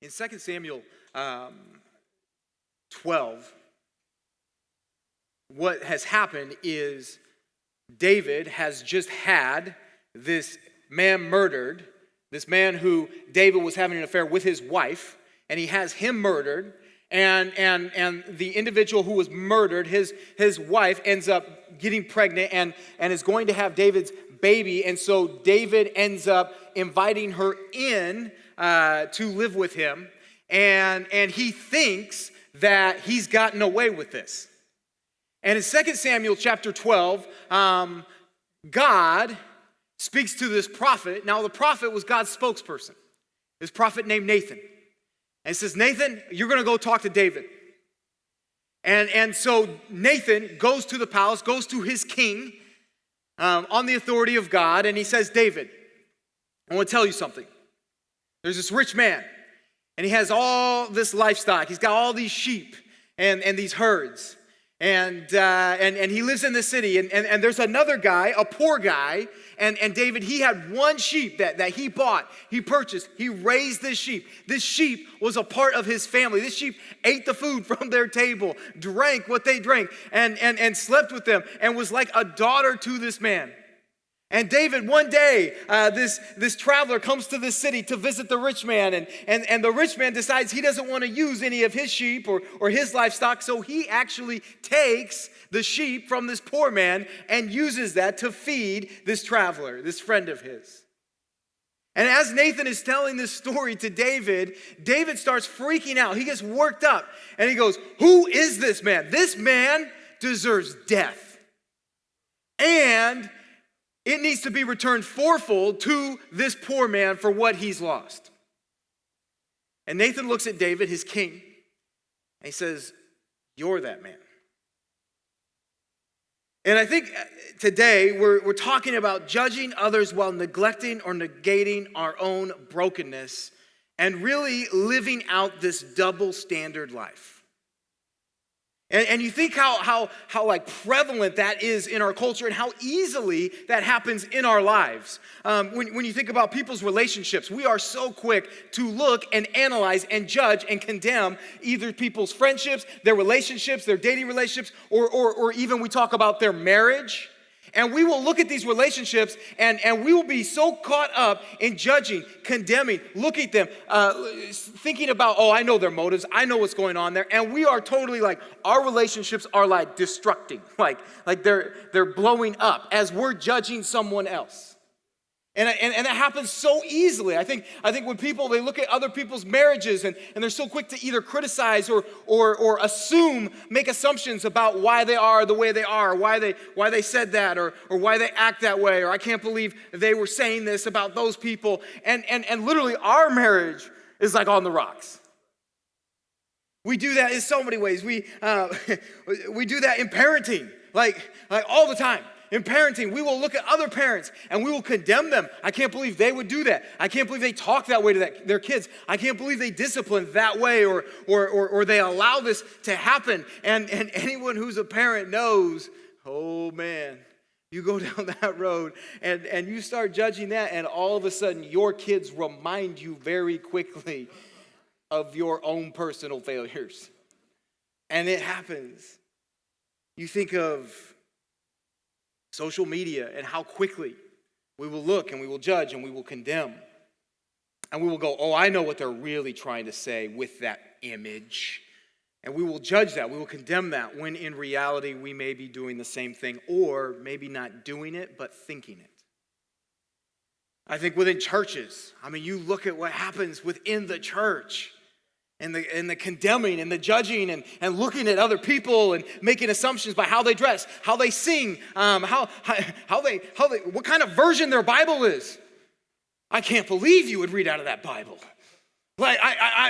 In 2 Samuel 12, what has happened is David has just had this man murdered, this man who David was having an affair with his wife, and he has him murdered, and the individual who was murdered, his wife ends up getting pregnant and is going to have David's baby, and so David ends up inviting her in to live with him, and he thinks that he's gotten away with this. And in 2 Samuel chapter 12, God speaks to this prophet. Now, the prophet was God's spokesperson, this prophet named Nathan. And he says, Nathan, you're going to go talk to David. And so Nathan goes to the palace, goes to his king on the authority of God, and he says, David, I want to tell you something. There's this rich man, and he has all this livestock. He's got all these sheep and these herds. And he lives in the city, and there's another guy, a poor guy, and David, he had one sheep that he bought, he purchased, he raised this sheep. This sheep was a part of his family. This sheep ate the food from their table, drank what they drank, and slept with them, and was like a daughter to this man. And David, one day, this traveler comes to this city to visit the rich man, and the rich man decides he doesn't want to use any of his sheep or his livestock, so he actually takes the sheep from this poor man and uses that to feed this traveler, this friend of his. And as Nathan is telling this story to David, David starts freaking out. He gets worked up, and he goes, who is this man? This man deserves death. And it needs to be returned fourfold to this poor man for what he's lost. And Nathan looks at David, his king, and he says, you're that man. And I think today we're talking about judging others while neglecting or negating our own brokenness and really living out this double standard life. And you think how like prevalent that is in our culture and how easily that happens in our lives. When you think about people's relationships, we are so quick to look and analyze and judge and condemn either people's friendships, their relationships, their dating relationships, or even we talk about their marriage. And we will look at these relationships and we will be so caught up in judging, condemning, looking at them, thinking about, oh, I know their motives, I know what's going on there. And we are totally like, our relationships are like destructing, like they're blowing up as we're judging someone else. And that happens so easily. I think when people, they look at other people's marriages and they're so quick to either criticize or assume, make assumptions about why they are the way they are, or why they said that, or why they act that way, or I can't believe they were saying this about those people. And literally our marriage is like on the rocks. We do that in so many ways. We do that in parenting, like all the time. In parenting, we will look at other parents and we will condemn them. I can't believe they would do that. I can't believe they talk that way to their kids. I can't believe they discipline that way or they allow this to happen. And anyone who's a parent knows, oh man, you go down that road and you start judging that, and all of a sudden your kids remind you very quickly of your own personal failures. And it happens. You think of social media and how quickly we will look and we will judge and we will condemn. And we will go, oh, I know what they're really trying to say with that image. And we will judge that. We will condemn that when in reality we may be doing the same thing, or maybe not doing it, but thinking it. I think within churches, you look at what happens within the church. And the condemning and the judging and looking at other people and making assumptions by how they dress, how they sing, how they what kind of version their Bible is. I can't believe you would read out of that Bible. Like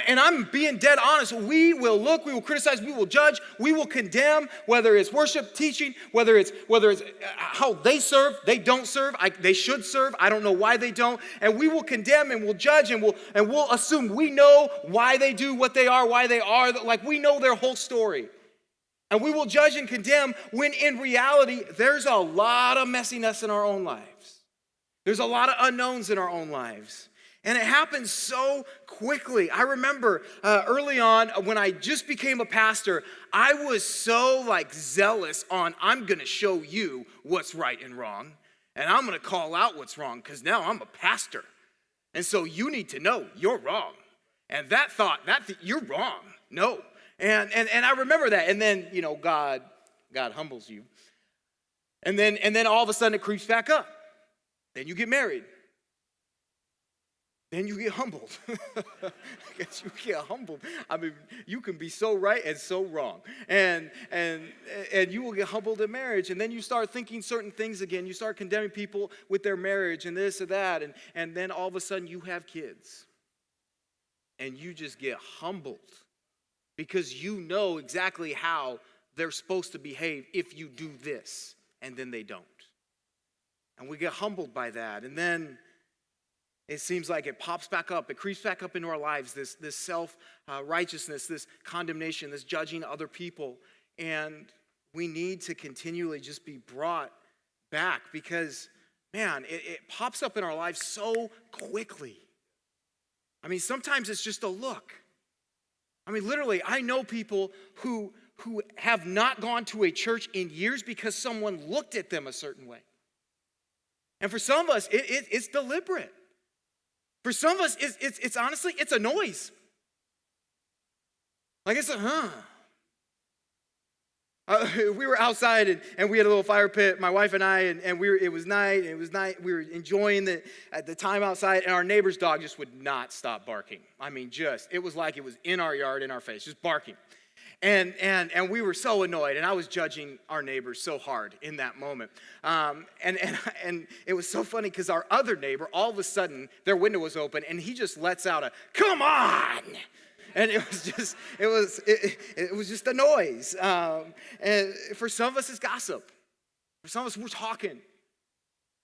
and I'm being dead honest. We will look, we will criticize, we will judge, we will condemn, whether it's worship, teaching, whether it's how they serve, they don't serve, they should serve, I don't know why they don't, and we will condemn and we'll judge and we'll assume we know why they do what they are, like we know their whole story. And we will judge and condemn when in reality there's a lot of messiness in our own lives. There's a lot of unknowns in our own lives. And it happens so quickly. I remember early on when I just became a pastor, I was so zealous on I'm going to show you what's right and wrong. And I'm going to call out what's wrong because now I'm a pastor. And so you need to know you're wrong. And you're wrong. No. And I remember that. And then, God humbles you. And then all of a sudden it creeps back up. Then you get married. Then you get humbled. You get humbled. I mean, you can be so right and so wrong. And you will get humbled in marriage. And then you start thinking certain things again. You start condemning people with their marriage and this or that. And then all of a sudden you have kids. And you just get humbled. Because you know exactly how they're supposed to behave if you do this. And then they don't. And we get humbled by that. And then it seems like it pops back up. It creeps back up into our lives, this self-righteousness, this condemnation, this judging other people. And we need to continually just be brought back because, man, it pops up in our lives so quickly. I mean, sometimes it's just a look. I mean, literally, I know people who have not gone to a church in years because someone looked at them a certain way. And for some of us, it's deliberate. For some of us, it's honestly, it's a noise. It's we were outside and we had a little fire pit, my wife and I, and it was night, we were enjoying the time outside, and our neighbor's dog just would not stop barking. I mean, it was like it was in our yard, in our face, just barking. And we were so annoyed, and I was judging our neighbors so hard in that moment. And it was so funny because our other neighbor, all of a sudden, their window was open, and he just lets out a, "Come on!" And it was just a noise. And for some of us, it's gossip. For some of us, we're talking.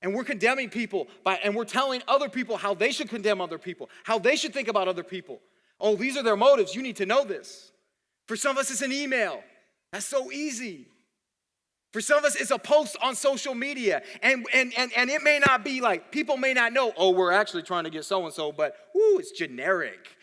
And we're condemning people, and we're telling other people how they should condemn other people, how they should think about other people. Oh, these are their motives. You need to know this. For some of us, it's an email. That's so easy. For some of us, it's a post on social media. And it may not be people may not know, oh, we're actually trying to get so-and-so, but it's generic.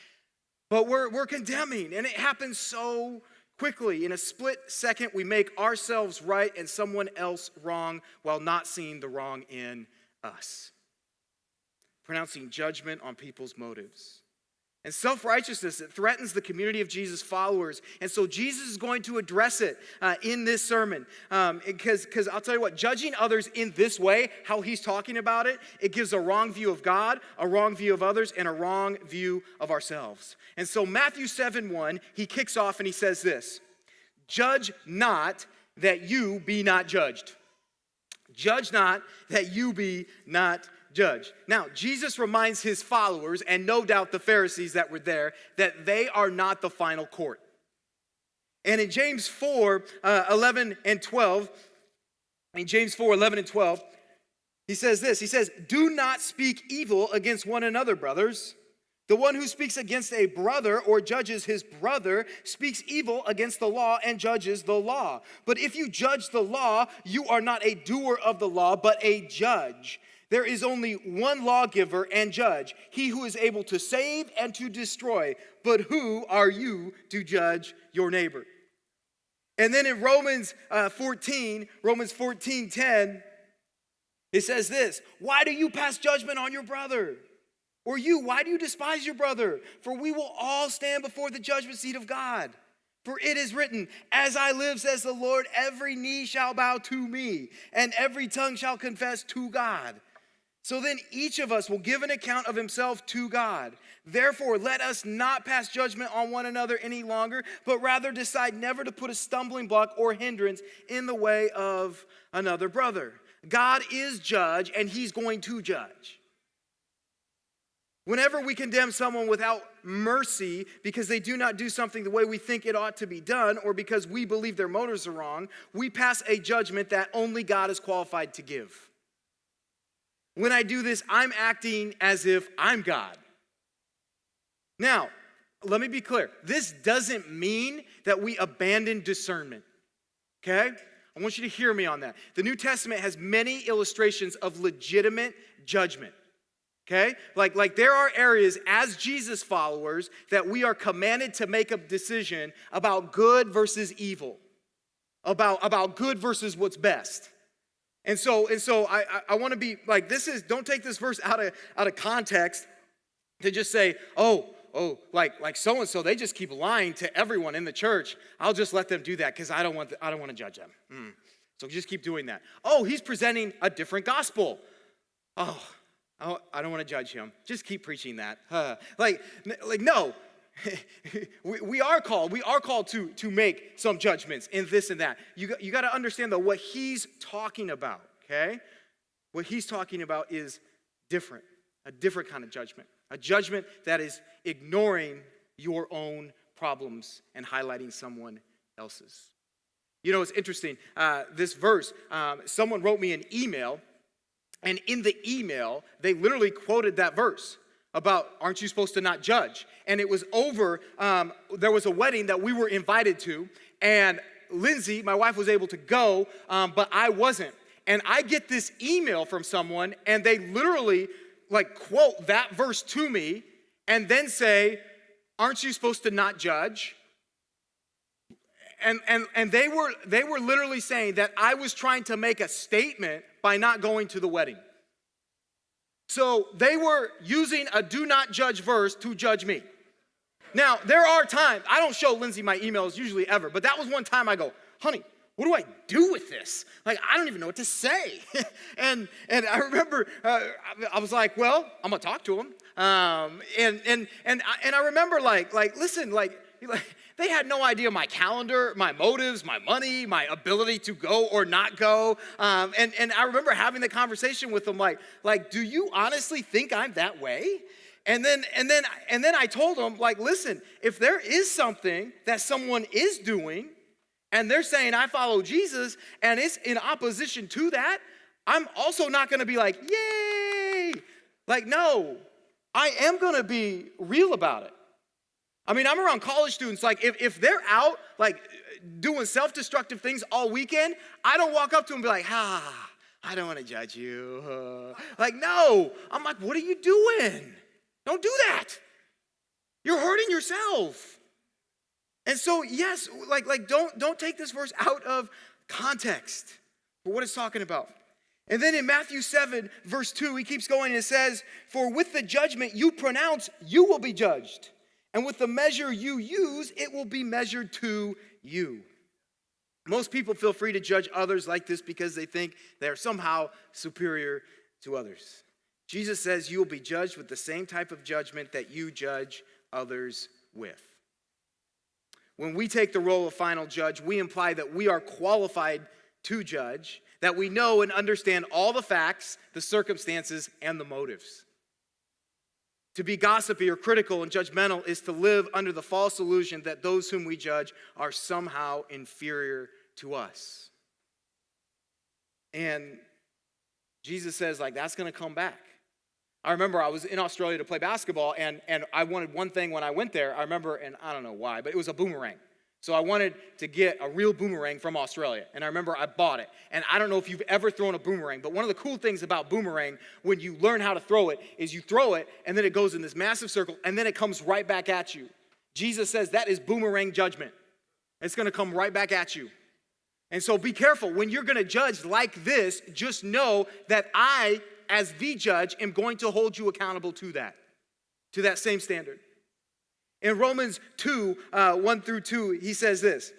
But we're condemning, and it happens so quickly. In a split second, we make ourselves right and someone else wrong while not seeing the wrong in us. Pronouncing judgment on people's motives. And self-righteousness, it threatens the community of Jesus' followers. And so Jesus is going to address it in this sermon. Because I'll tell you what, judging others in this way, how he's talking about it, it gives a wrong view of God, a wrong view of others, and a wrong view of ourselves. And so Matthew 7:1, he kicks off and he says this: "Judge not that you be not judged. Judge not that you be not judge." Now, Jesus reminds his followers, and no doubt the Pharisees that were there, that they are not the final court. And in James 4:11 and 12, he says this. He says, "Do not speak evil against one another, brothers. The one who speaks against a brother or judges his brother speaks evil against the law and judges the law. But if you judge the law, you are not a doer of the law, but a judge. There is only one lawgiver and judge, he who is able to save and to destroy. But who are you to judge your neighbor?" And then in Romans 14:10, it says this: "Why do you pass judgment on your brother? Or you, why do you despise your brother? For we will all stand before the judgment seat of God. For it is written, as I live, says the Lord, every knee shall bow to me, and every tongue shall confess to God. So then each of us will give an account of himself to God. Therefore, let us not pass judgment on one another any longer, but rather decide never to put a stumbling block or hindrance in the way of another brother." God is judge, and he's going to judge. Whenever we condemn someone without mercy because they do not do something the way we think it ought to be done, or because we believe their motives are wrong, we pass a judgment that only God is qualified to give. When I do this, I'm acting as if I'm God. Now, let me be clear. This doesn't mean that we abandon discernment, okay? I want you to hear me on that. The New Testament has many illustrations of legitimate judgment. Okay? Like there are areas as Jesus followers that we are commanded to make a decision about good versus evil, about good versus what's best. And so I want to be like, don't take this verse out of context to just say, like so-and-so, they just keep lying to everyone in the church. I'll just let them do that because I don't want to judge them. So just keep doing that. Oh, he's presenting a different gospel. Oh, I don't want to judge him. Just keep preaching that. Like no. we are called to make some judgments in this and that. You got to understand though what he's talking about, okay? What he's talking about is different, a different kind of judgment. A judgment that is ignoring your own problems and highlighting someone else's. You know, it's interesting. This verse, someone wrote me an email, and in the email, they literally quoted that verse about, aren't you supposed to not judge? And it was over, there was a wedding that we were invited to, and Lindsay, my wife, was able to go, but I wasn't. And I get this email from someone, and they literally quote that verse to me and then say, aren't you supposed to not judge? And they were literally saying that I was trying to make a statement by not going to the wedding. So they were using a do not judge verse to judge me. Now, there are times, I don't show Lindsay my emails usually ever, but that was one time I go, honey, what do I do with this? Like, I don't even know what to say. and I remember, I was like, well, I'm gonna talk to him. And I remember listen, they had no idea my calendar, my motives, my money, my ability to go or not go. And I remember having the conversation with them, like, do you honestly think I'm that way? And then I told them, listen, if there is something that someone is doing, and they're saying, I follow Jesus, and it's in opposition to that, I'm also not going to be like, yay. No, I am going to be real about it. I mean, I'm around college students, if they're out, doing self-destructive things all weekend, I don't walk up to them and be like, I don't want to judge you. No. I'm like, what are you doing? Don't do that. You're hurting yourself. And so, yes, don't take this verse out of context for what it's talking about. And then in Matthew 7, verse 2, he keeps going and it says, for with the judgment you pronounce, you will be judged. And with the measure you use, it will be measured to you. Most people feel free to judge others like this because they think they're somehow superior to others. Jesus says you will be judged with the same type of judgment that you judge others with. When we take the role of final judge, we imply that we are qualified to judge, that we know and understand all the facts, the circumstances, and the motives. To be gossipy or critical and judgmental is to live under the false illusion that those whom we judge are somehow inferior to us. And Jesus says, that's going to come back. I remember I was in Australia to play basketball, and I wanted one thing when I went there. I remember, and I don't know why, but it was a boomerang. So I wanted to get a real boomerang from Australia, and I remember I bought it. And I don't know if you've ever thrown a boomerang, but one of the cool things about boomerang, when you learn how to throw it, is you throw it, and then it goes in this massive circle, and then it comes right back at you. Jesus says that is boomerang judgment. It's going to come right back at you. And so be careful. When you're going to judge like this, just know that I, as the judge, am going to hold you accountable to that same standard. In Romans 2, 1 through 2, he says this.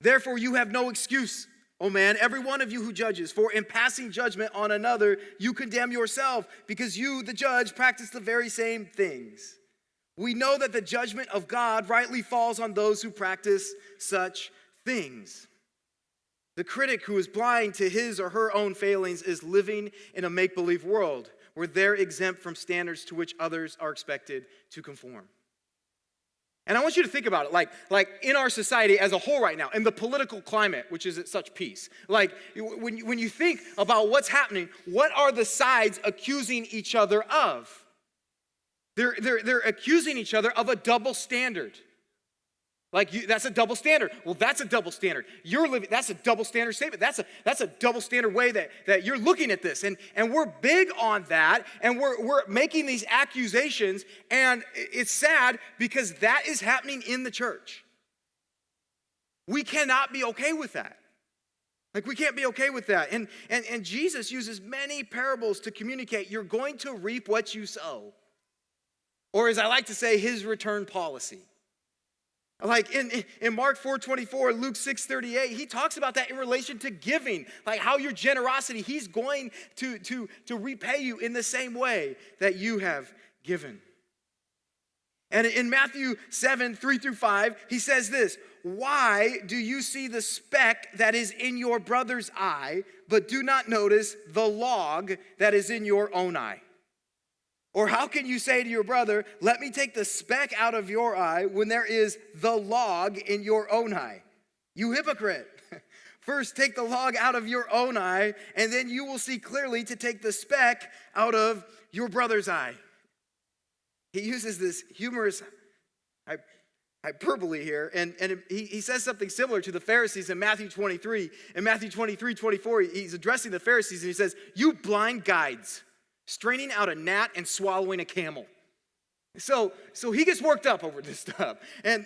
Therefore you have no excuse, O man, every one of you who judges, for in passing judgment on another, you condemn yourself, because you, the judge, practice the very same things. We know that the judgment of God rightly falls on those who practice such things. The critic who is blind to his or her own failings is living in a make-believe world where they're exempt from standards to which others are expected to conform. And I want you to think about it, like in our society as a whole right now, in the political climate, which is at such peace. When you think about what's happening, what are the sides accusing each other of? They're accusing each other of a double standard. That's a double standard. Well, that's a double standard. You're living, that's a double standard statement. That's a double standard way that you're looking at this. And we're big on that, and we're making these accusations, and it's sad because that is happening in the church. We cannot be okay with that. We can't be okay with that. And Jesus uses many parables to communicate you're going to reap what you sow. Or as I like to say, his return policy. Like in Mark 4:24, Luke 6:38, he talks about that in relation to giving, like how your generosity, he's going to repay you in the same way that you have given. And in Matthew 7:3-5, he says this, why do you see the speck that is in your brother's eye, but do not notice the log that is in your own eye? Or how can you say to your brother, let me take the speck out of your eye when there is the log in your own eye? You hypocrite. First, take the log out of your own eye, and then you will see clearly to take the speck out of your brother's eye. He uses this humorous hyperbole here, and he says something similar to the Pharisees in Matthew 23. In Matthew 23:24, he's addressing the Pharisees, and he says, you blind guides, straining out a gnat and swallowing a camel. So he gets worked up over this stuff. And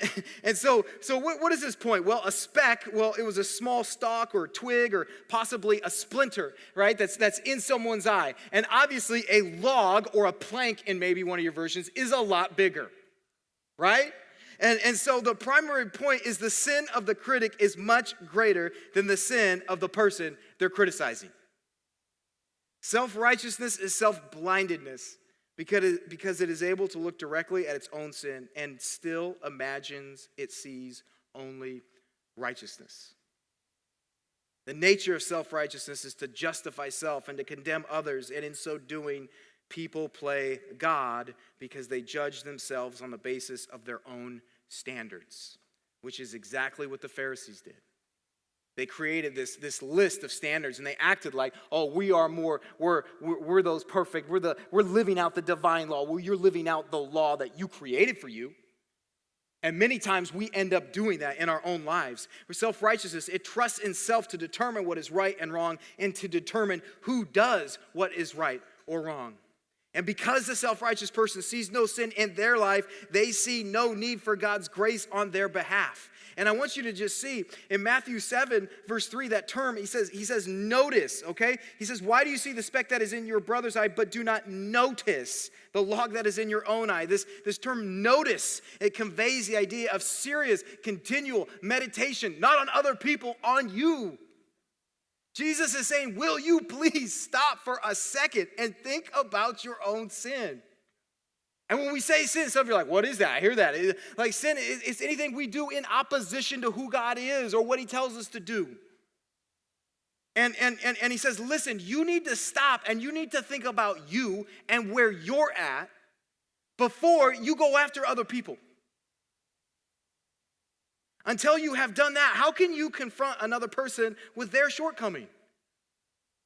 so what is his point? Well, a speck, it was a small stalk or twig or possibly a splinter, right? That's in someone's eye. And obviously a log or a plank in maybe one of your versions is a lot bigger, right? And so the primary point is the sin of the critic is much greater than the sin of the person they're criticizing. Self-righteousness is self-blindedness because it is able to look directly at its own sin and still imagines it sees only righteousness. The nature of self-righteousness is to justify self and to condemn others, and in so doing, people play God because they judge themselves on the basis of their own standards, which is exactly what the Pharisees did. They created this list of standards, and they acted like, oh, we're those perfect, we're living out the divine law. Well, you're living out the law that you created for you. And many times we end up doing that in our own lives. For self-righteousness, it trusts in self to determine what is right and wrong and to determine who does what is right or wrong. And because the self-righteous person sees no sin in their life, they see no need for God's grace on their behalf. And I want you to just see in Matthew 7, verse 3, that term, he says, notice, okay? He says, why do you see the speck that is in your brother's eye, but do not notice the log that is in your own eye? This term notice, it conveys the idea of serious, continual meditation, not on other people, on you. Jesus is saying, will you please stop for a second and think about your own sin? And when we say sin, some of you are like, what is that? I hear that. Like sin, it's anything we do in opposition to who God is or what he tells us to do. And he says, listen, you need to stop and you need to think about you and where you're at before you go after other people. Until you have done that, how can you confront another person with their shortcoming?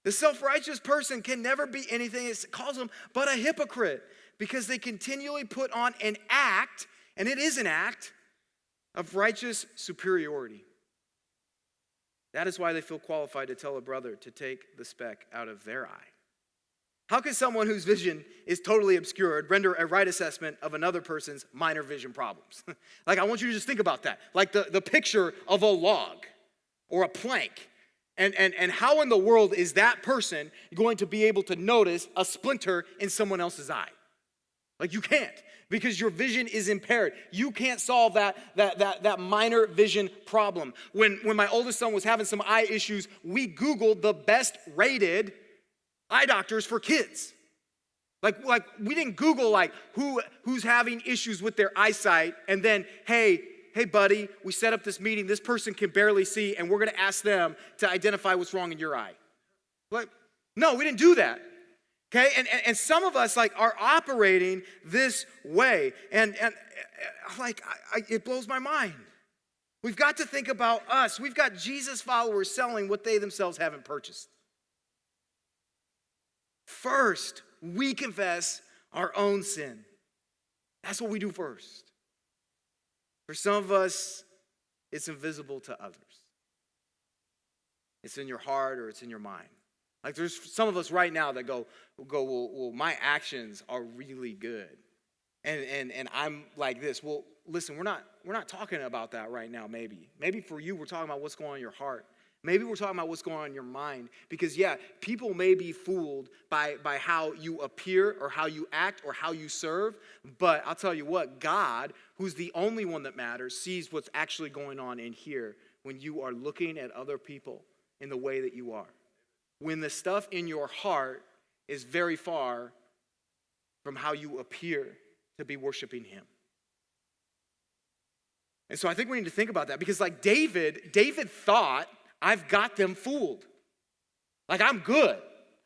The self-righteous person can never be anything, it calls them, but a hypocrite, because they continually put on an act, and it is an act, of righteous superiority. That is why they feel qualified to tell a brother to take the speck out of their eye. How can someone whose vision is totally obscured render a right assessment of another person's minor vision problems? Like, I want you to just think about that. Like the picture of a log or a plank. And how in the world is that person going to be able to notice a splinter in someone else's eye? Like, you can't, because your vision is impaired. You can't solve that minor vision problem. When my oldest son was having some eye issues, we Googled the best rated eye doctors for kids. Like we didn't Google like who's having issues with their eyesight and then, hey buddy, we set up this meeting, this person can barely see, and we're gonna ask them to identify what's wrong in your eye. Like, no, we didn't do that. Okay, and some of us like are operating this way, and it blows my mind. We've got to think about us. We've got Jesus followers selling what they themselves haven't purchased. First, we confess our own sin. That's what we do first. For some of us, it's invisible to others. It's in your heart or it's in your mind. Like there's some of us right now that go, well, my actions are really good. And I'm like this. Well, listen, we're not talking about that right now, maybe. Maybe for you, we're talking about what's going on in your heart. Maybe we're talking about what's going on in your mind. Because, yeah, people may be fooled by how you appear or how you act or how you serve. But I'll tell you what, God, who's the only one that matters, sees what's actually going on in here when you are looking at other people in the way that you are. When the stuff in your heart is very far from how you appear to be worshiping him. And so I think we need to think about that because like David thought, I've got them fooled. Like I'm good.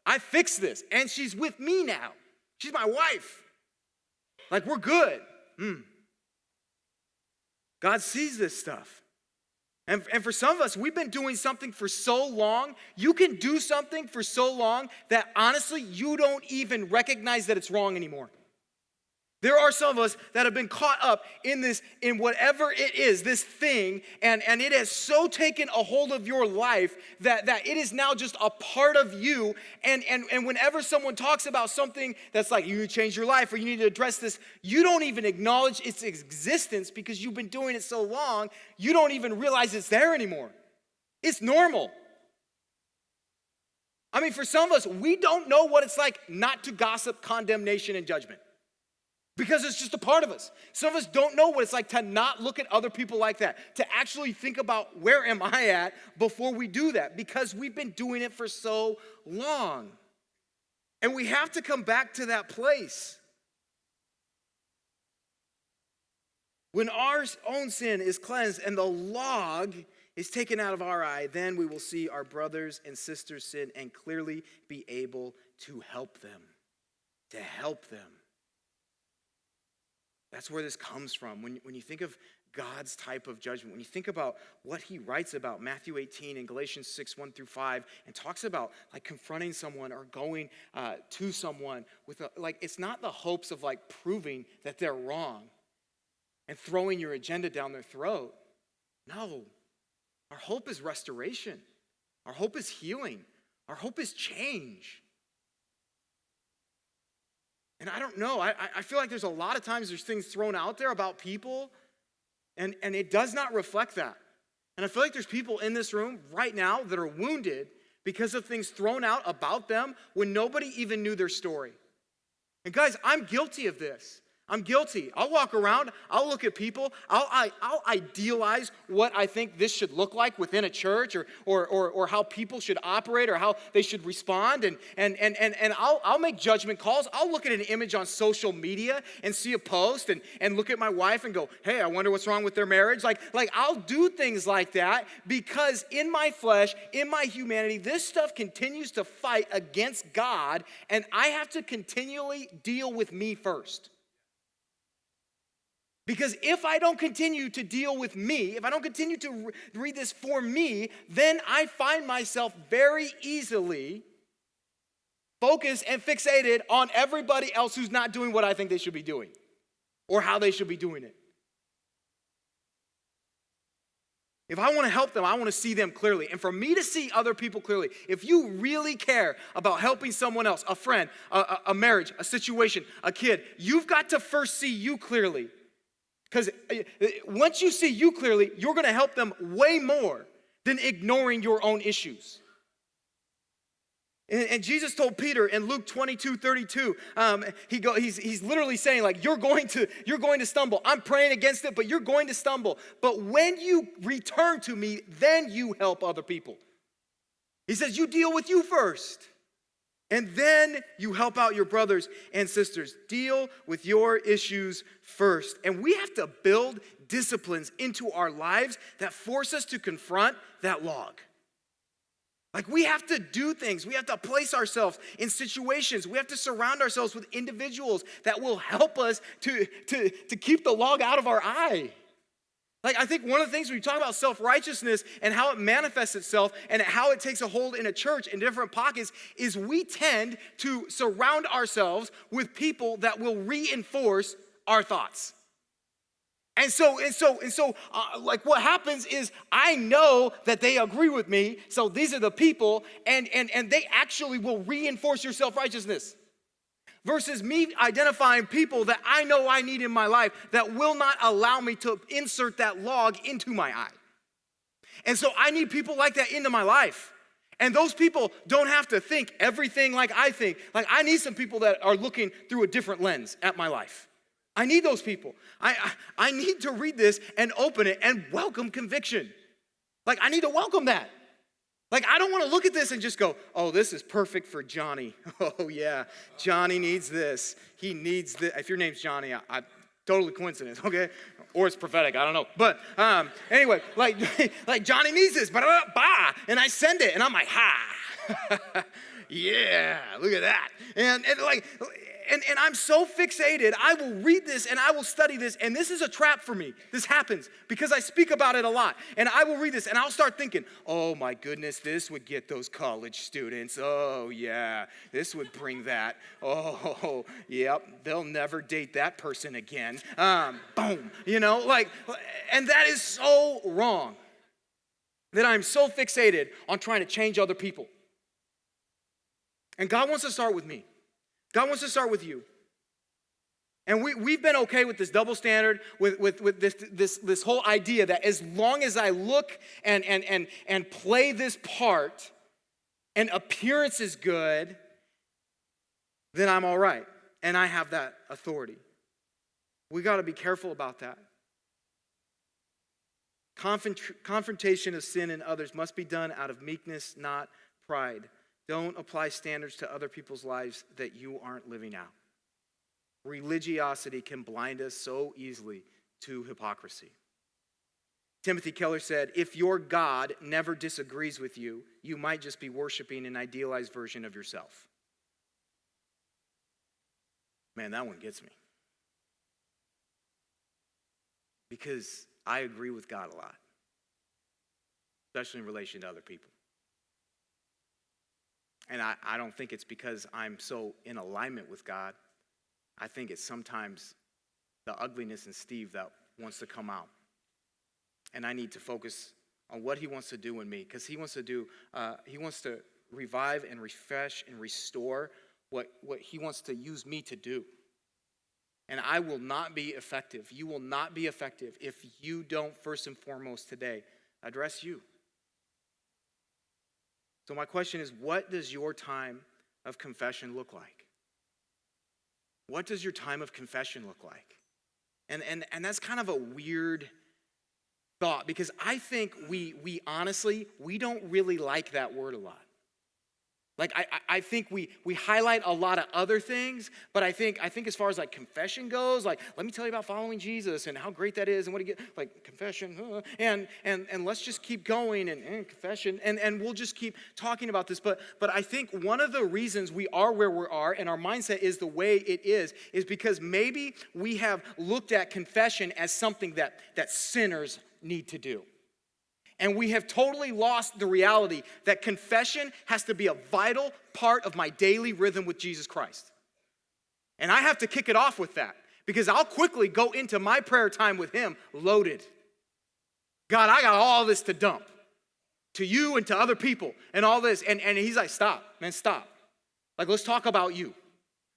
I fixed this. And she's with me now. She's my wife. Like we're good. God sees this stuff. And for some of us, we've been doing something for so long. You can do something for so long that honestly, you don't even recognize that it's wrong anymore. There are some of us that have been caught up in this, in whatever it is, this thing, and it has so taken a hold of your life that it is now just a part of you. And whenever someone talks about something that's like, you need to change your life or you need to address this, you don't even acknowledge its existence because you've been doing it so long, you don't even realize it's there anymore. It's normal. I mean, for some of us, we don't know what it's like not to gossip, condemnation, and judgment. Because it's just a part of us. Some of us don't know what it's like to not look at other people like that, to actually think about where am I at before we do that, because we've been doing it for so long. And we have to come back to that place. When our own sin is cleansed and the log is taken out of our eye, then we will see our brothers and sisters sin and clearly be able to help them. To help them. That's where this comes from. When you think of God's type of judgment, when you think about what he writes about, Matthew 18 and Galatians 6, 1-5, and talks about like confronting someone or going to someone with it's not the hopes of like proving that they're wrong and throwing your agenda down their throat. No, our hope is restoration. Our hope is healing. Our hope is change. And I don't know, I feel like there's a lot of times there's things thrown out there about people, and it does not reflect that. And I feel like there's people in this room right now that are wounded because of things thrown out about them when nobody even knew their story. And guys, I'm guilty of this. I'm guilty. I'll walk around, I'll look at people, I'll idealize what I think this should look like within a church or how people should operate or how they should respond. And I'll make judgment calls. I'll look at an image on social media and see a post and look at my wife and go, hey, I wonder what's wrong with their marriage. Like I'll do things like that because in my flesh, in my humanity, this stuff continues to fight against God, and I have to continually deal with me first. Because if I don't continue to deal with me, if I don't continue to read this for me, then I find myself very easily focused and fixated on everybody else who's not doing what I think they should be doing or how they should be doing it. If I want to help them, I want to see them clearly. And for me to see other people clearly, if you really care about helping someone else, a friend, a marriage, a situation, a kid, you've got to first see you clearly. Because once you see you clearly, you're going to help them way more than ignoring your own issues. And Jesus told Peter in Luke 22:32, he's literally saying like, you're going to stumble. I'm praying against it, but you're going to stumble. But when you return to me, then you help other people. He says, you deal with you first. And then you help out your brothers and sisters. Deal with your issues first. And we have to build disciplines into our lives that force us to confront that log. Like we have to do things. We have to place ourselves in situations. We have to surround ourselves with individuals that will help us to keep the log out of our eye. Like, I think one of the things when you talk about self-righteousness and how it manifests itself and how it takes a hold in a church in different pockets is we tend to surround ourselves with people that will reinforce our thoughts. Like what happens is I know that they agree with me. So these are the people, and they actually will reinforce your self-righteousness. Versus me identifying people that I know I need in my life that will not allow me to insert that log into my eye. And so I need people like that into my life. And those people don't have to think everything like I think. Like I need some people that are looking through a different lens at my life. I need those people. I need to read this and open it and welcome conviction. Like I need to welcome that. Like I don't want to look at this and just go, oh, this is perfect for Johnny. Oh yeah, Johnny needs this. He needs this. If your name's Johnny, I totally coincidence, okay? Or it's prophetic, I don't know. But anyway, like Johnny needs this, and I send it, and I'm like, ha, yeah, look at that. And I'm so fixated, I will read this and I will study this, and this is a trap for me. This happens because I speak about it a lot. And I will read this and I'll start thinking, oh my goodness, this would get those college students. Oh yeah, this would bring that. Oh, yep, they'll never date that person again. Boom, and that is so wrong that I'm so fixated on trying to change other people. And God wants to start with me. God wants to start with you. And we've been okay with this double standard, with this whole idea that as long as I look and play this part and appearance is good, then I'm all right. And I have that authority. We got to be careful about that. Confrontation of sin in others must be done out of meekness, not pride. Don't apply standards to other people's lives that you aren't living out. Religiosity can blind us so easily to hypocrisy. Timothy Keller said, if your God never disagrees with you, you might just be worshiping an idealized version of yourself. Man, that one gets me. Because I agree with God a lot, especially in relation to other people. And I don't think it's because I'm so in alignment with God. I think it's sometimes the ugliness in Steve that wants to come out. And I need to focus on what he wants to do in me, because he wants to revive and refresh and restore what he wants to use me to do. And I will not be effective. You will not be effective if you don't first and foremost today address you. So my question is, what does your time of confession look like? What does your time of confession look like? And that's kind of a weird thought, because I think we honestly, we don't really like that word a lot. Like I think we highlight a lot of other things, but I think as far as like confession goes, like let me tell you about following Jesus and how great that is and what he get, like confession, and let's just keep going and confession, and we'll just keep talking about this. But I think one of the reasons we are where we are and our mindset is the way it is because maybe we have looked at confession as something that sinners need to do. And we have totally lost the reality that confession has to be a vital part of my daily rhythm with Jesus Christ. And I have to kick it off with that, because I'll quickly go into my prayer time with him loaded. God, I got all this to dump to you and to other people and all this. And he's like, stop, man, stop. Like, let's talk about you.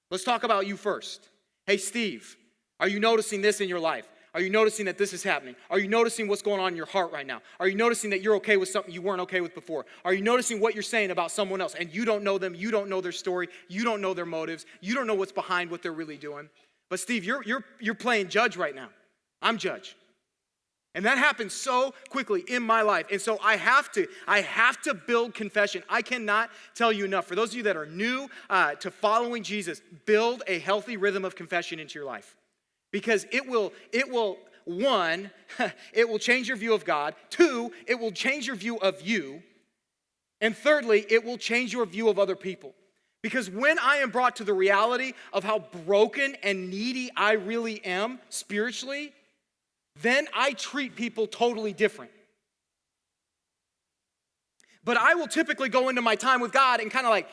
Let's talk about you first. Hey, Steve, are you noticing this in your life? Are you noticing that this is happening? Are you noticing what's going on in your heart right now? Are you noticing that you're okay with something you weren't okay with before? Are you noticing what you're saying about someone else and you don't know them, you don't know their story, you don't know their motives, you don't know what's behind what they're really doing? But Steve, you're playing judge right now. I'm judge. And that happens so quickly in my life. And so I have to build confession. I cannot tell you enough. For those of you that are new to following Jesus, build a healthy rhythm of confession into your life. Because it will, one, it will change your view of God. Two, it will change your view of you. And thirdly, it will change your view of other people. Because when I am brought to the reality of how broken and needy I really am spiritually, then I treat people totally different. But I will typically go into my time with God and kind of like,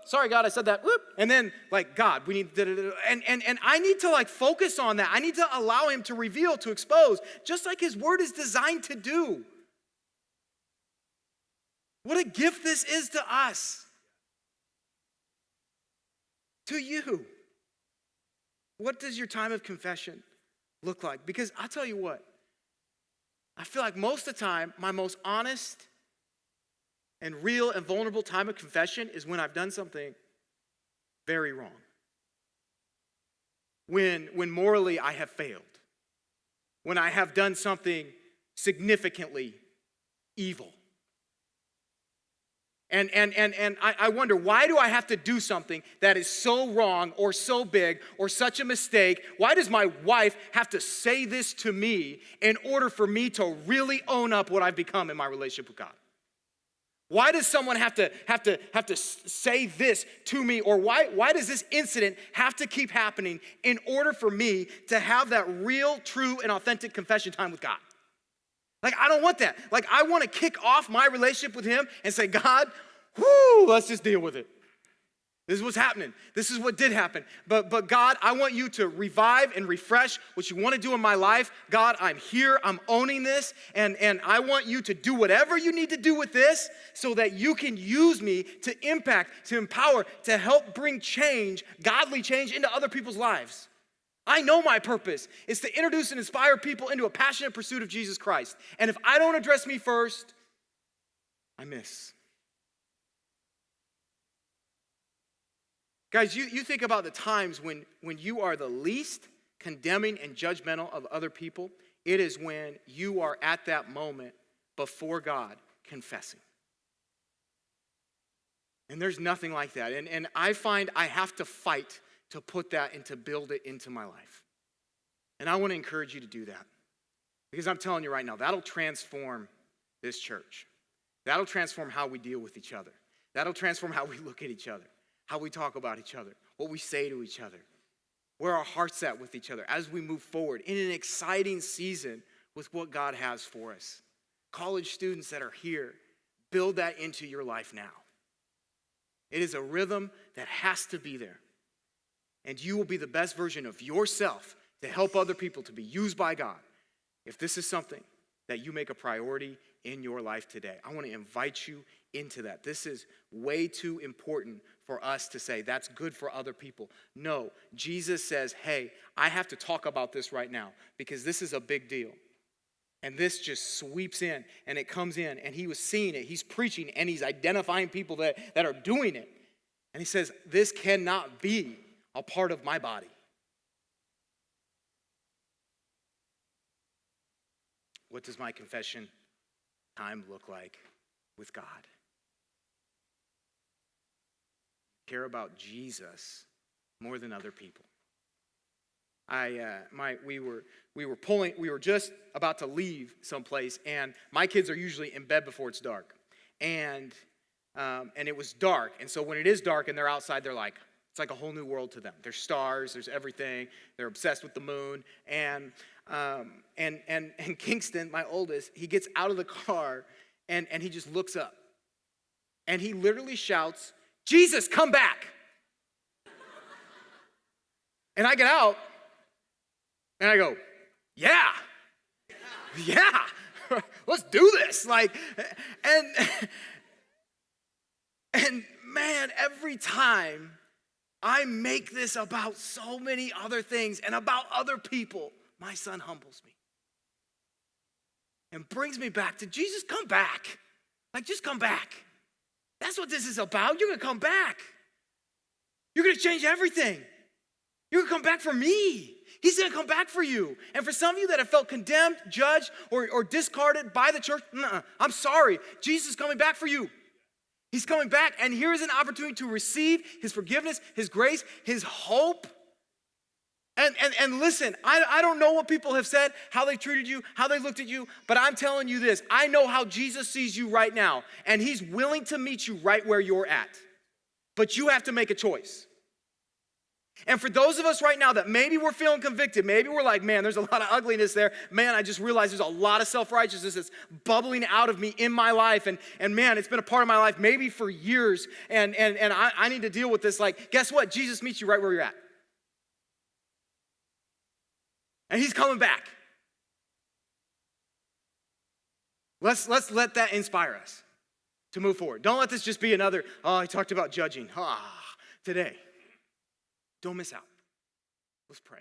sorry, God, I said that. Whoop. And then, like, God, we need, and I need to, like, focus on that. I need to allow him to reveal, to expose, just like his word is designed to do. What a gift this is to us. To you. What does your time of confession look like? Because I'll tell you what, I feel like most of the time, my most honest and real and vulnerable time of confession is when I've done something very wrong. When morally I have failed. When I have done something significantly evil. And I wonder, why do I have to do something that is so wrong or so big or such a mistake? Why does my wife have to say this to me in order for me to really own up what I've become in my relationship with God? Why does someone have to say this to me? Or why does this incident have to keep happening in order for me to have that real, true, and authentic confession time with God? Like, I don't want that. Like, I want to kick off my relationship with him and say, God, let's just deal with it. This is what's happening. This is what did happen. But God, I want you to revive and refresh what you want to do in my life. God, I'm here. I'm owning this. And I want you to do whatever you need to do with this so that you can use me to impact, to empower, to help bring change, godly change into other people's lives. I know my purpose is to introduce and inspire people into a passionate pursuit of Jesus Christ. And if I don't address me first, I miss. Guys, you think about the times when you are the least condemning and judgmental of other people. It is when you are at that moment before God confessing. And there's nothing like that. And I find I have to fight to put that and to build it into my life. And I want to encourage you to do that. Because I'm telling you right now, that'll transform this church. That'll transform how we deal with each other. That'll transform how we look at each other, how we talk about each other, what we say to each other, where our heart's at with each other as we move forward in an exciting season with what God has for us. College students that are here, build that into your life now. It is a rhythm that has to be there. And you will be the best version of yourself to help other people to be used by God if this is something that you make a priority in your life today. I want to invite you into that. This is way too important for us to say that's good for other people. No, Jesus says, hey, I have to talk about this right now because this is a big deal. And this just sweeps in and it comes in and he was seeing it. He's preaching and he's identifying people that are doing it. And he says, this cannot be a part of my body. What does my confession time look like with God? Care about Jesus more than other people. We were just about to leave someplace, and my kids are usually in bed before it's dark, and it was dark, and so when it is dark and they're outside, they're like, it's like a whole new world to them. There's stars, there's everything. They're obsessed with the moon. And Kingston, my oldest, he gets out of the car and he just looks up. And he literally shouts, Jesus, come back. And I get out and I go, yeah, let's do this. Like, and man, every time I make this about so many other things and about other people, my son humbles me and brings me back to Jesus, come back. Like, just come back. That's what this is about. You're going to come back. You're going to change everything. You're going to come back for me. He's going to come back for you. And for some of you that have felt condemned, judged, or discarded by the church, I'm sorry. Jesus is coming back for you. He's coming back, and here is an opportunity to receive his forgiveness, his grace, his hope. And listen, I don't know what people have said, how they treated you, how they looked at you, but I'm telling you this. I know how Jesus sees you right now, and he's willing to meet you right where you're at. But you have to make a choice. And for those of us right now that maybe we're feeling convicted, maybe we're like, man, there's a lot of ugliness there. Man, I just realized there's a lot of self-righteousness that's bubbling out of me in my life. And man, it's been a part of my life maybe for years. And I need to deal with this. Like, guess what? Jesus meets you right where you're at. And he's coming back. Let's let that inspire us to move forward. Don't let this just be another, oh, I talked about judging. Today. Don't miss out. Let's pray.